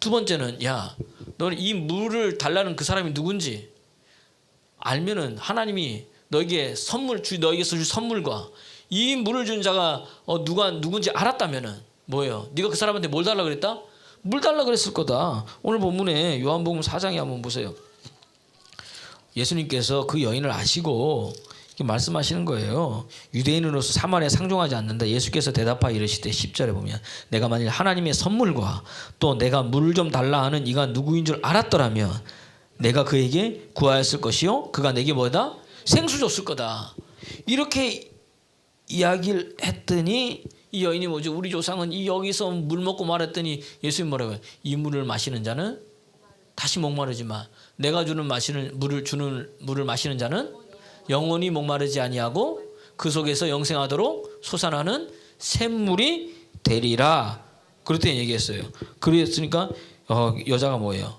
두 번째는 야, 너는 이 물을 달라는 그 사람이 누군지 알면은 하나님이 너에게 너에게서 줄 선물과 이 물을 준 자가 누군지 알았다면은 뭐예요? 네가 그 사람한테 뭘 달라 그랬다? 물 달라 그랬을 거다. 오늘 본문에 요한복음 4장에 한번 보세요. 예수님께서 그 여인을 아시고 이렇게 말씀하시는 거예요. 유대인으로서 사마리아에 상종하지 않는다. 예수께서 대답하여 이르시되 10절에 보면 내가 만일 하나님의 선물과 또 내가 물을 좀 달라 하는 이가 누구인 줄 알았더라면 내가 그에게 구하였을 것이요 그가 내게 뭐다? 생수 줬을 거다. 이렇게 이야기를 했더니 이 여인이 뭐죠? 우리 조상은 여기서 물 먹고 말했더니 예수님 뭐라고 해요? 이 물을 마시는 자는 다시 목마르지만 내가 주는 물을 마시는 자는 영원히 목마르지 아니하고 그 속에서 영생하도록 솟아나는 샘물이 되리라. 그렇게 얘기했어요. 그랬으니까 여자가 뭐예요?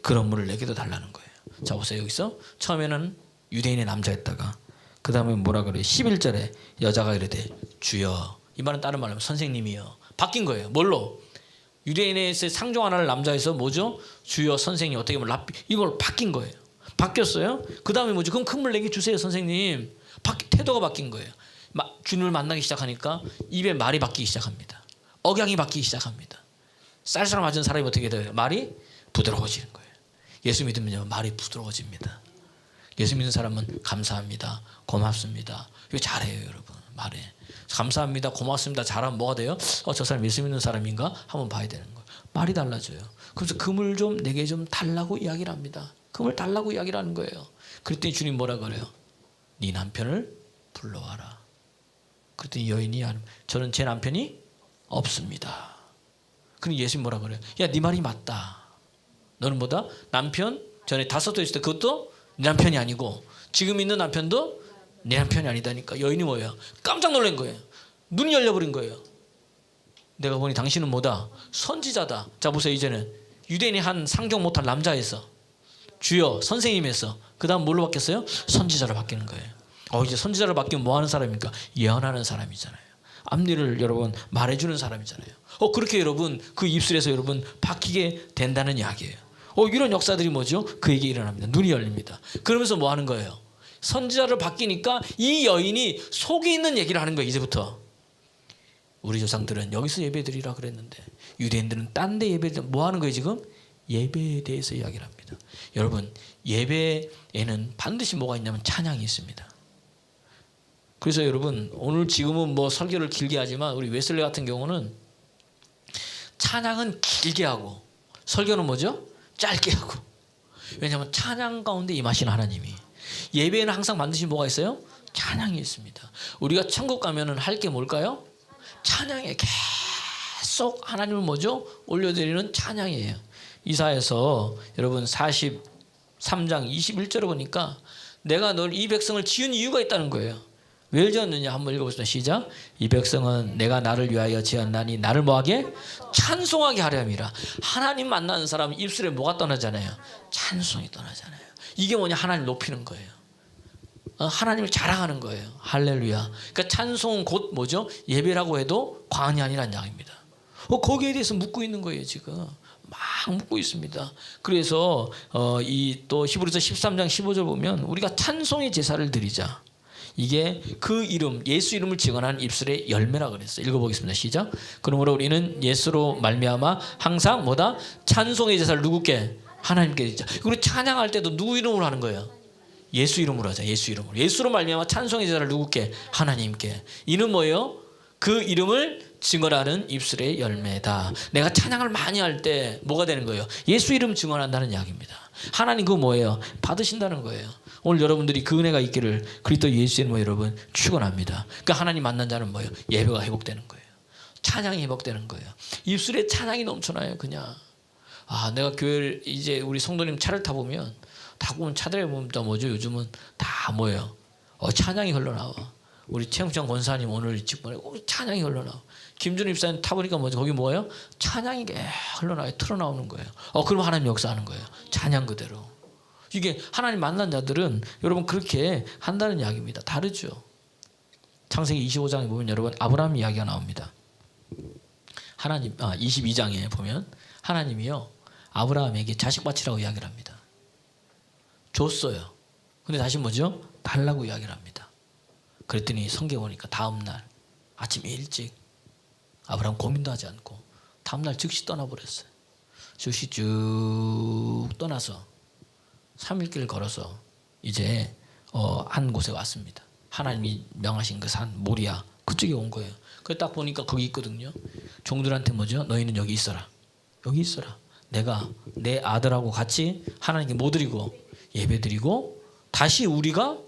그런 물을 내게도 달라는 거예요. 자 보세요. 여기서 처음에는 유대인의 남자였다가 그 다음에 뭐라 그래요? 11절에 여자가 이르되 주여. 이 말은 다른 말로 하면 선생님이요. 바뀐 거예요. 뭘로? 유대인에서 상종하는 남자에서 뭐죠? 주여 선생님 어떻게 보면 이걸 바뀐 거예요. 바뀌었어요. 그 다음에 뭐죠? 그럼 큰 물 내게 주세요 선생님. 태도가 바뀐 거예요. 주님을 만나기 시작하니까 입에 말이 바뀌기 시작합니다. 억양이 바뀌기 시작합니다. 쌀쌀 맞은 사람이 어떻게 돼요? 말이 부드러워지는 거예요. 예수 믿으면 말이 부드러워집니다. 예수 믿는 사람은 감사합니다. 고맙습니다. 이거 잘해요 여러분. 말에 감사합니다. 고맙습니다. 잘하면 뭐가 돼요? 저 사람 예수 믿는 사람인가? 한번 봐야 되는 거예요. 말이 달라져요. 그래서 그물 좀 내게 좀 달라고 이야기를 합니다. 그물 달라고 이야기를 하는 거예요. 그랬더니 주님 뭐라 그래요? 네 남편을 불러와라. 그랬더니 여인이 저는 제 남편이 없습니다. 그럼 예수님 뭐라 그래요? 야, 네 말이 맞다. 너는 남편 전에 5도 있을 때 그것도 네 남편이 아니고 지금 있는 남편도 내 남편이 아니다니까. 여인이 뭐예요? 깜짝 놀란 거예요. 눈이 열려버린 거예요. 내가 보니 당신은 뭐다? 선지자다. 자 보세요. 이제는 유대인이 한 상종 못할 남자에서 주여 선생님에서 그 다음 뭘로 바뀌었어요? 선지자로 바뀌는 거예요. 이제 선지자로 바뀌면 뭐 하는 사람입니까? 예언하는 사람이잖아요. 앞일을 여러분 말해주는 사람이잖아요. 그렇게 여러분 그 입술에서 여러분 바뀌게 된다는 이야기예요. 이런 역사들이 뭐죠? 그에게 일어납니다. 눈이 열립니다. 그러면서 뭐 하는 거예요? 선지자로 바뀌니까 이 여인이 속에 있는 얘기를 하는 거예요. 이제부터 우리 조상들은 여기서 예배드리라 그랬는데 유대인들은 딴 데 예배드리라. 뭐 하는 거예요 지금? 예배에 대해서 이야기를 합니다. 여러분 예배에는 반드시 뭐가 있냐면 찬양이 있습니다. 그래서 여러분 오늘 지금은 뭐 설교를 길게 하지만 우리 웨슬리 같은 경우는 찬양은 길게 하고 설교는 뭐죠? 짧게 하고. 왜냐하면 찬양 가운데 임하시는 하나님이. 예배에는 항상 반드시 뭐가 있어요? 찬양이 있습니다. 우리가 천국 가면은 할 게 뭘까요? 찬양에 계속 하나님을 뭐죠? 올려드리는 찬양이에요. 이사야서 여러분 43장 21절을 보니까 내가 널 이 백성을 지은 이유가 있다는 거예요. 왜 지었느냐 한번 읽어보시죠. 시작. 이 백성은 내가 나를 위하여 지었나니 나를 뭐하게? 찬송하게 하려 함이라. 하나님 만나는 사람 입술에 뭐가 떠나잖아요? 찬송이 떠나잖아요. 이게 뭐냐? 하나님 높이는 거예요. 하나님을 자랑하는 거예요. 할렐루야. 그러니까 찬송은 곧 뭐죠? 예배라고 해도 과언이 아니란 이야기입니다. 거기에 대해서 묻고 있는 거예요 지금. 막 묻고 있습니다. 그래서 이 또 히브리서 13장 15절 보면 우리가 찬송의 제사를 드리자. 이게 그 이름 예수 이름을 증언하는 입술의 열매라 그랬어요. 읽어보겠습니다. 시작. 그러므로 우리는 예수로 말미암아 항상 뭐다? 찬송의 제사를 누구께? 하나님께 드리자. 그리고 찬양할 때도 누구 이름으로 하는 거예요? 예수 이름으로 하자. 예수 이름으로. 예수로 말미암아 찬송의 제사를 누구께? 하나님께. 이는 뭐예요? 그 이름을 증언하는 입술의 열매다. 내가 찬양을 많이 할 때 뭐가 되는 거예요? 예수 이름 증언한다는 이야기입니다. 하나님 그거 뭐예요? 받으신다는 거예요. 오늘 여러분들이 그 은혜가 있기를 그리스도 예수 이름으로 여러분 축원합니다. 그러니까 하나님 만난 자는 뭐예요? 예배가 회복되는 거예요. 찬양이 회복되는 거예요. 입술에 찬양이 넘쳐나요. 그냥 내가 교회를 이제 우리 성도님 차를 타보면 다 보면 차들에 보면 다 뭐죠? 요즘은 다 뭐예요? 찬양이 흘러나와. 우리 최영창 권사님 오늘 직분에 찬양이 흘러나와. 김준우 입사님 타보니까 뭐죠? 거기 뭐예요? 찬양이 흘러나와요. 틀어나오는 거예요. 그럼 하나님 역사하는 거예요. 찬양 그대로. 이게 하나님 만난 자들은 여러분 그렇게 한다는 이야기입니다. 다르죠. 창세기 25장에 보면 여러분 아브라함 이야기가 나옵니다. 하나님 22장에 보면 하나님이요 아브라함에게 자식 바치라고 이야기를 합니다. 줬어요. 근데 다시 뭐죠? 달라고 이야기를 합니다. 그랬더니 성경 보니까 다음날 아침 일찍 아브라함 고민도 하지 않고 다음날 즉시 떠나버렸어요. 즉시 쭉 떠나서 3일길 걸어서 이제 한 곳에 왔습니다. 하나님이 명하신 그 산 모리아 그쪽에 온 거예요. 그래 딱 보니까 거기 있거든요. 종들한테 뭐죠? 너희는 여기 있어라. 여기 있어라. 내가 내 아들하고 같이 하나님께 뭐 드리고 예배 드리고 다시 우리가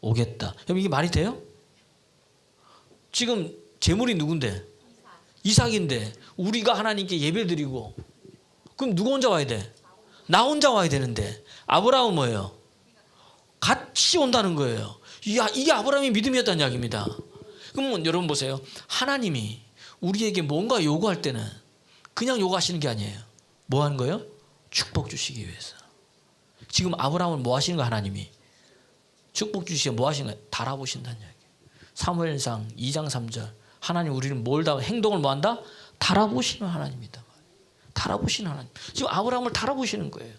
오겠다. 여러분 이게 말이 돼요? 지금 제물이 누군데? 이삭인데 우리가 하나님께 예배 드리고 그럼 누구 혼자 와야 돼? 나 혼자 와야 되는데 아브라함은 뭐예요? 같이 온다는 거예요. 이게 아브라함의 믿음이었다는 이야기입니다. 그럼 여러분 보세요. 하나님이 우리에게 뭔가 요구할 때는 그냥 요구하시는 게 아니에요. 뭐 하는 거예요? 축복 주시기 위해서. 지금 아브라함을 뭐 하시는 거예요? 하나님이 축복 주시기 뭐 하시는 거예요? 달아보신다는 이야기예요. 사무엘상 2장 3절 하나님 우리를 뭘 다 행동을 뭐 한다? 달아보시는 하나님이다. 달아보시는 하나님. 지금 아브라함을 달아보시는 거예요.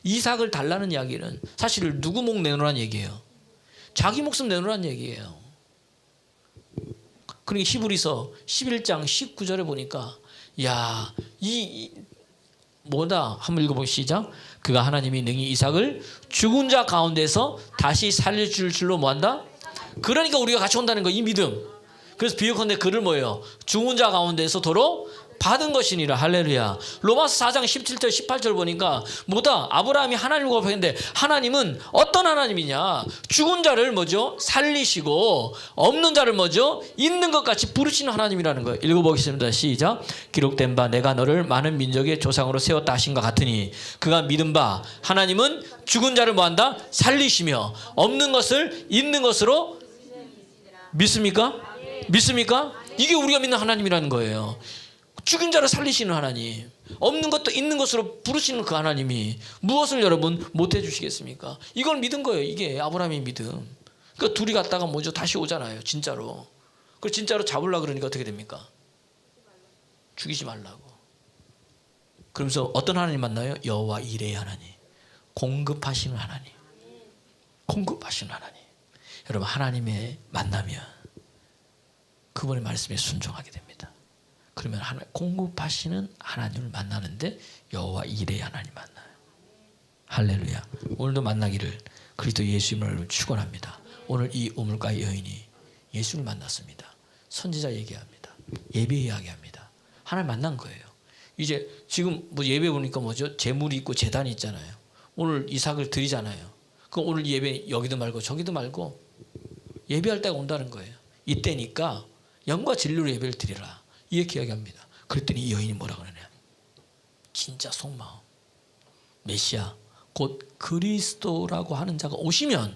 이삭을 달라는 이야기는 사실 누구 목 내놓으라는 얘기예요. 자기 목숨 내놓으라는 얘기예요. 그러니까 히브리서 11장 19절에 보니까 뭐다? 한번 읽어보시죠. 시작. 그가 하나님이 능히 이삭을 죽은 자 가운데서 다시 살려줄 줄로 뭐한다? 그러니까 우리가 같이 온다는 거 이 믿음. 그래서 비유컨대 그를 뭐예요? 죽은 자 가운데서 도로 받은 것이니라. 할렐루야. 로마서 4장 17절 18절 보니까 뭐다? 아브라함이 하나님을 고백했는데 하나님은 어떤 하나님이냐? 죽은 자를 뭐죠? 살리시고 없는 자를 뭐죠? 있는 것 같이 부르시는 하나님이라는 거예요. 읽어보겠습니다. 시작. 기록된 바 내가 너를 많은 민족의 조상으로 세웠다 하신과 같으니 그가 믿은 바 하나님은 죽은 자를 뭐한다? 살리시며 없는 것을 있는 것으로 믿습니까? 믿습니까? 이게 우리가 믿는 하나님이라는 거예요. 죽은 자를 살리시는 하나님, 없는 것도 있는 것으로 부르시는 그 하나님이 무엇을 여러분 못해 주시겠습니까? 이걸 믿은 거예요. 이게 아브라함의 믿음. 그러니까 둘이 갔다가 뭐죠? 다시 오잖아요. 진짜로. 그 진짜로 잡으려고 그러니까 어떻게 됩니까? 죽이지 말라고. 그러면서 어떤 하나님 만나요? 여호와 이레의 하나님, 공급하시는 하나님, 공급하시는 하나님. 여러분 하나님의 만나면 그분의 말씀에 순종하게 됩니다. 그러면 공급하시는 하나님을 만나는데 여호와 이레의 하나님 만나요. 할렐루야. 오늘도 만나기를 그리스도 예수님을 축원합니다. 오늘 이 우물가의 여인이 예수를 만났습니다. 선지자 얘기합니다. 예배 이야기합니다. 하나님 만난 거예요. 이제 지금 뭐 예배 보니까 뭐죠? 제물이 있고 제단이 있잖아요. 오늘 이삭을 드리잖아요. 그럼 오늘 예배 여기도 말고 저기도 말고 예배할 때가 온다는 거예요. 이때니까 영과 진리로 예배를 드리라. 이렇게 이야기합니다. 그랬더니 이 여인이 뭐라 그러냐? 진짜 속마음. 메시아 곧 그리스도라고 하는 자가 오시면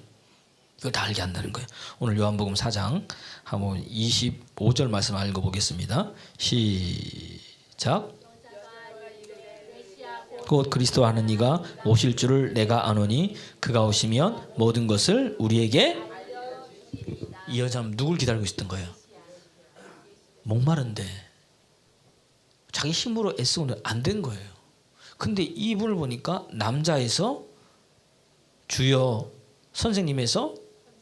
이걸 다 알게 한다는 거예요. 오늘 요한복음 4장 한번 25절 말씀 읽어보겠습니다. 시작. 곧 그리스도 하는 이가 오실 줄을 내가 아노니 그가 오시면 모든 것을 우리에게. 이 여자는 누굴 기다리고 있었던 거예요? 목마른데 자기 힘으로 애쓰고는 안 된 거예요. 근데 이분을 보니까 남자에서 주여, 선생님에서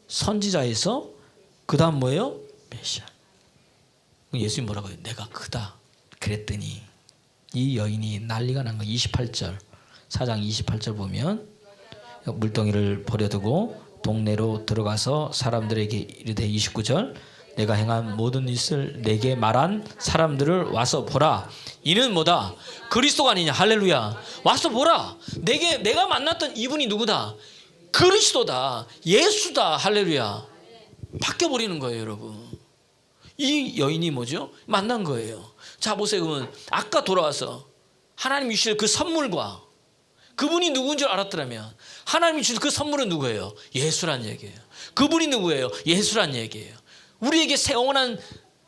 선지자에서 그 다음 뭐예요? 메시아. 예수님 뭐라고 해요? 내가 크다 그랬더니 이 여인이 난리가 난 거예요. 28절 4장 28절 보면 물동이를 버려두고 동네로 들어가서 사람들에게 이르되 29절 내가 행한 모든 일을 내게 말한 사람들을 와서 보라. 이는 뭐다? 그리스도가 아니냐. 할렐루야. 와서 보라. 내가 만났던 이분이 누구다? 그리스도다. 예수다. 할렐루야. 바뀌어버리는 거예요, 여러분. 이 여인이 뭐죠? 만난 거예요. 자 보세요. 그러면 아까 돌아와서 하나님이 주실 그 선물과 그분이 누구인 줄 알았더라면 하나님이 주실 그 선물은 누구예요? 예수란 얘기예요. 그분이 누구예요? 예수란 얘기예요. 우리에게 영원한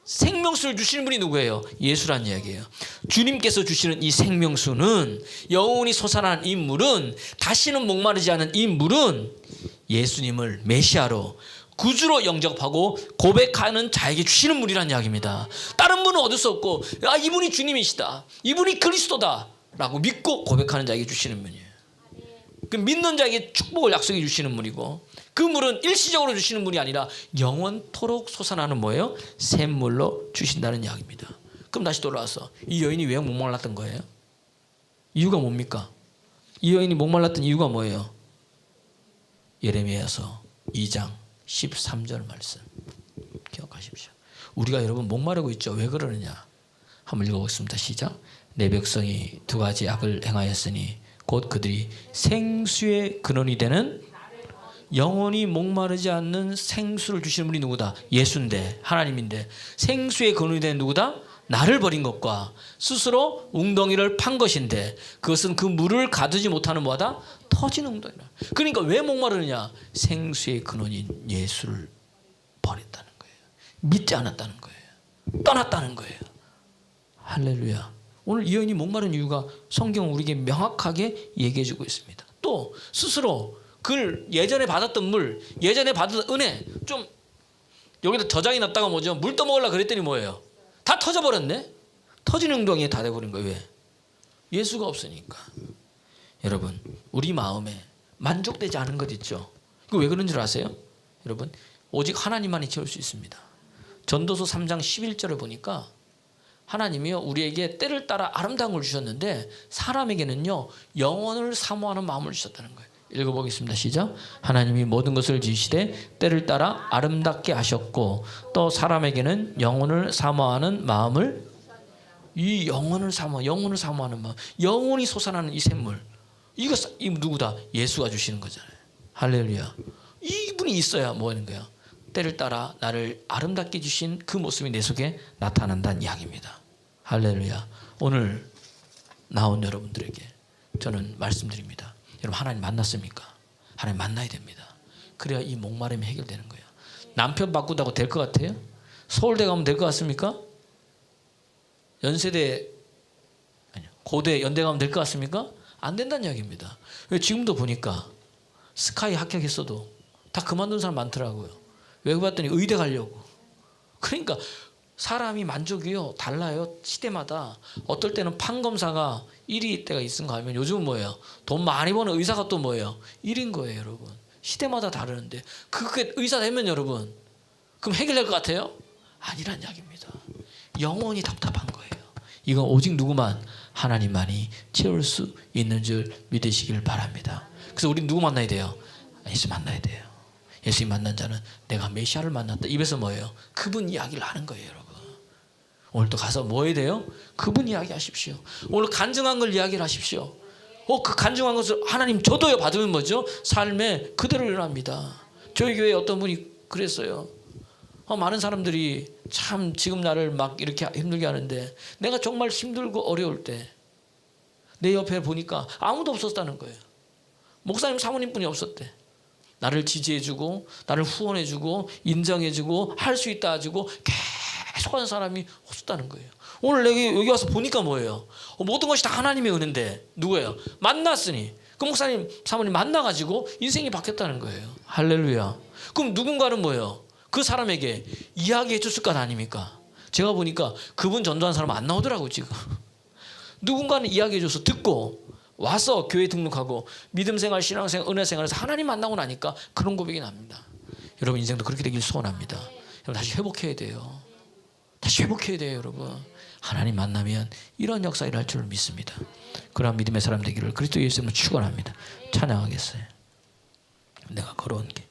생명수를 주시는 분이 누구예요? 예수란 얘기예요. 주님께서 주시는 이 생명수는 영원히 솟아나는 인물은 다시는 목마르지 않은 인물은 예수님을 메시아로 구주로 영접하고 고백하는 자에게 주시는 분이란 이야기입니다. 다른 분은 얻을 수 없고 이분이 주님이시다. 이분이 그리스도다. 라고 믿고 고백하는 자에게 주시는 분이에요. 그 믿는 자에게 축복을 약속해 주시는 분이고 그 물은 일시적으로 주시는 분이 아니라 영원토록 솟아나는 뭐예요? 샘물로 주신다는 이야기입니다. 그럼 다시 돌아와서 이 여인이 왜 목말랐던 거예요? 이유가 뭡니까? 이 여인이 목말랐던 이유가 뭐예요? 예레미야서 2장 13절 말씀 기억하십시오. 우리가 여러분 목마르고 있죠. 왜 그러느냐? 한번 읽어보겠습니다. 시작. 내 백성이 두 가지 악을 행하였으니 곧 그들이 생수의 근원이 되는 영원히 목마르지 않는 생수를 주시는 분이 누구다? 예수인데, 하나님인데 생수의 근원이 되는 누구다? 나를 버린 것과 스스로 웅덩이를 판 것인데 그것은 그 물을 가두지 못하는 뭐다? 터진 웅덩이라. 그러니까 왜 목마르느냐? 생수의 근원인 예수를 버렸다는 거예요. 믿지 않았다는 거예요. 떠났다는 거예요. 할렐루야. 오늘 이 여인이 목마른 이유가 성경은 우리에게 명확하게 얘기해 주고 있습니다. 또 스스로 그 예전에 받았던 물, 예전에 받았던 은혜 좀 여기다 저장이 났다가 뭐죠? 물 떠먹으려고 그랬더니 뭐예요? 다 터져버렸네? 터진 웅덩이에 다 돼버린 거예요. 왜? 예수가 없으니까. 여러분 우리 마음에 만족되지 않은 것 있죠? 이거 왜 그런 줄 아세요? 여러분 오직 하나님만이 채울 수 있습니다. 전도서 3장 11절을 보니까 하나님이요 우리에게 때를 따라 아름다운 걸 주셨는데 사람에게는요 영원을 사모하는 마음을 주셨다는 거예요. 읽어보겠습니다. 시작. 하나님이 모든 것을 지으시되 때를 따라 아름답게 하셨고 또 사람에게는 영혼을 사모하는 마음을 이 영혼을 사모하는 마음, 영혼이 솟아나는 이 샘물, 이 누구다? 예수가 주시는 거잖아요. 할렐루야. 이분이 있어야 뭐 하는 거야? 때를 따라 나를 아름답게 주신 그 모습이 내 속에 나타난다는 이야기입니다. 할렐루야. 오늘 나온 여러분들에게 저는 말씀드립니다. 여러분, 하나님 만났습니까? 하나님 만나야 됩니다. 그래야 이 목마름이 해결되는 거예요. 남편 바꾸다고 될 것 같아요? 서울대 가면 될 것 같습니까? 연세대, 아니요, 고대, 연대 가면 될 것 같습니까? 안 된다는 이야기입니다. 왜? 지금도 보니까 스카이 합격했어도 다 그만둔 사람 많더라고요. 왜 봤더니 의대 가려고. 그러니까 사람이 만족이요 달라요. 시대마다. 어떨 때는 판검사가 1위 때가 있은가 하면 요즘은 뭐예요? 돈 많이 버는 의사가 또 뭐예요? 1인 거예요, 여러분. 시대마다 다르는데 그게 의사 되면 여러분 그럼 해결될 것 같아요? 아니란 이야기입니다. 영원히 답답한 거예요. 이건 오직 누구만? 하나님만이 채울 수 있는 줄 믿으시길 바랍니다. 그래서 우리 누구 만나야 돼요? 예수 만나야 돼요. 예수님 만난 자는 내가 메시아를 만났다. 입에서 뭐예요? 그분 이야기를 하는 거예요, 여러분. 오늘도 가서 뭐 해야 돼요? 그분 이야기하십시오. 오늘 간증한 걸 이야기를 하십시오. 그 간증한 것을 하나님 저도요 받으면 뭐죠? 삶에 그대로 일어납니다. 저희 교회에 어떤 분이 그랬어요. 많은 사람들이 참 지금 나를 막 이렇게 힘들게 하는데 내가 정말 힘들고 어려울 때 내 옆에 보니까 아무도 없었다는 거예요. 목사님 사모님뿐이 없었대. 나를 지지해주고 나를 후원해주고 인정해주고 할 수 있다 해주고 계속하는 사람이 없었다는 거예요. 오늘 여기 와서 보니까 뭐예요? 모든 것이 다 하나님의 은혜인데 누구예요? 만났으니 그 목사님 사모님 만나가지고 인생이 바뀌었다는 거예요. 할렐루야. 그럼 누군가는 뭐예요? 그 사람에게 이야기해 줬을 것 아닙니까? 제가 보니까 그분 전도한 사람 안 나오더라고 지금. 누군가는 이야기해 줘서 듣고 와서 교회 등록하고 믿음생활, 신앙생활, 은혜생활에서 하나님 만나고 나니까 그런 고백이 납니다. 여러분 인생도 그렇게 되길 소원합니다. 여러분 다시 회복해야 돼요. 다시 회복해야 돼요, 여러분. 하나님 만나면 이런 역사 일어날 줄 믿습니다. 그러한 믿음의 사람 되기를 그리스도 예수님으로 축원합니다. 찬양하겠어요. 내가 걸어온 길.